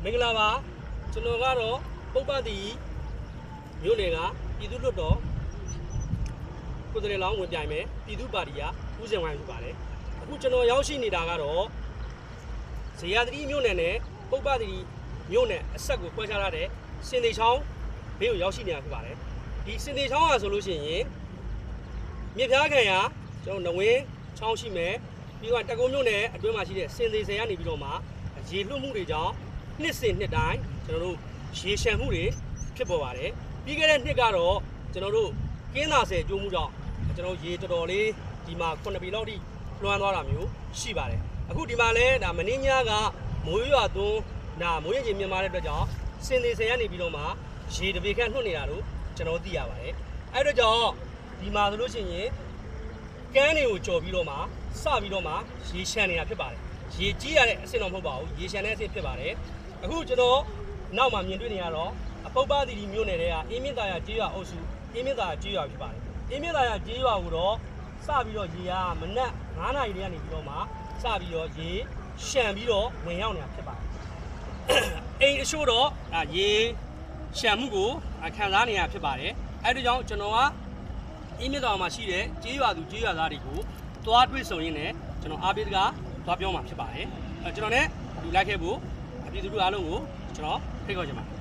မင်္ဂလာပါကျွန်တော်ကတော့ပုပ္ပတိမြို့နယ်ကပြည်သူ့လွှတ်တော်ကိုယ်စားလှယ်လောင်းဝင်ပြိုင်မယ်ပြည်သူ့ပါတီကဦးစင်ဝိုင်းဖြစ်ပါတယ်အခုကျွန်တော်ရောက်ရှိနေတာကတော့ဇေယျသတိမြို့နယ်နဲ့ပုပ္ပတိမြို့နယ်အဆက်ကိုခွဲခြားထားတဲ့စင်သေးချောင်းဘေးကိုရောက်ရှိနေတာဖြစ်ပါတယ်ဒီစင်သေးချောင်းဟာဆိုလို့ရှိရင်မြစ်ဖျားခံရကျွန်တော်နဝင်းချောင်းရှိမယ်ပြီးတော့တကုံမြို့နယ်အတွင်းမှာရှိတဲ့စင်သေးဆယ်ကနေပြီးတော့မှရေလွှတ်မှုတွေကြောင့်နှစ်စဉ်နှစ်တိုင်းကျွန်တော်တို့ရေရှမ်းမှုတွေဖြစ်ပေါ်ပါတယ်ပြီးခဲ့တဲ့နှစ်ကတော့ကျွန်တော်တို့ကင်းသာဆယ်ကျိုးမှုကြောင့်ကျွန်တော်ရေတော်တော်လေးဒီမှာ9ပေလောက်ထိလွှမ်းသွားတာမျိုးရှိပါတယ်အခုဒီမှာလဲဒါမင်းညကမိုးရွာသွန်းဒါမိုးရေကြီးမြန်မာတဲ့အတွက်ကြောင့်စင်သေးဆယ်ကနေပြီးတော့မှရေတပေခန့်နှုတ်နေတာလို့ကျွန်တော်သိရပါတယ်အဲ့အတွက်ကြောင့်ဒီမှာဆိုလို့ရှိရင်ကမ်းတွေကိုကြော်ပြီးတော့မှစပြီးတော့မှရေရှမ်းနေတာဖြစ်ပါတယ်ရေကြီးရတဲ့အဆင့်တော့မဟုတ်ပါဘူးရေရှမ်းတဲ့အဆင့်ဖြစ်ပါတယ်အခုကျွန်တော်နောက်မှာမြင်တွေ့နေရတော့အပုပ္ပတိမြို့နယ်တွေကအေးမြင့်သာယာကျေးရွာအုပ်စုအေးမြင့်သာယာကျေးရွာဖြစ်ပါတယ်အေးမြင့်သာယာကျေးရွာကိုတော့စပြီးတော့ရေကမနက်9 နာရီကနေပြီးတော့မှစပြီးတော့ရေရှမ်းပြီးတော့ဝင်ရောက်နေတာဖြစ်ပါတယ်အိမ်အရှို့တော့ရေရှမ်းမှုကိုခံစားနေရဖြစ်ပါတယ်အဲ့ဒါကြောင့်ကျွန်တော်ကအေးမြင့်သာယာမှာရှိတဲ့ကျေးရွာသူကျေးရွာသားတွေကိုသွားတွေ့ဆုံရင်းနဲ့ကျွန်တော်အားပေးတကားသွားပြောမှာဖြစ်ပါတယ်ကျွန်တော်နဲ့လူလိုက်ခဲ့ဖို့ပြည်သူလူအားလုံးကိုကျွန်တော်ဖိတ်ခေါ်ချင်ပါတယ်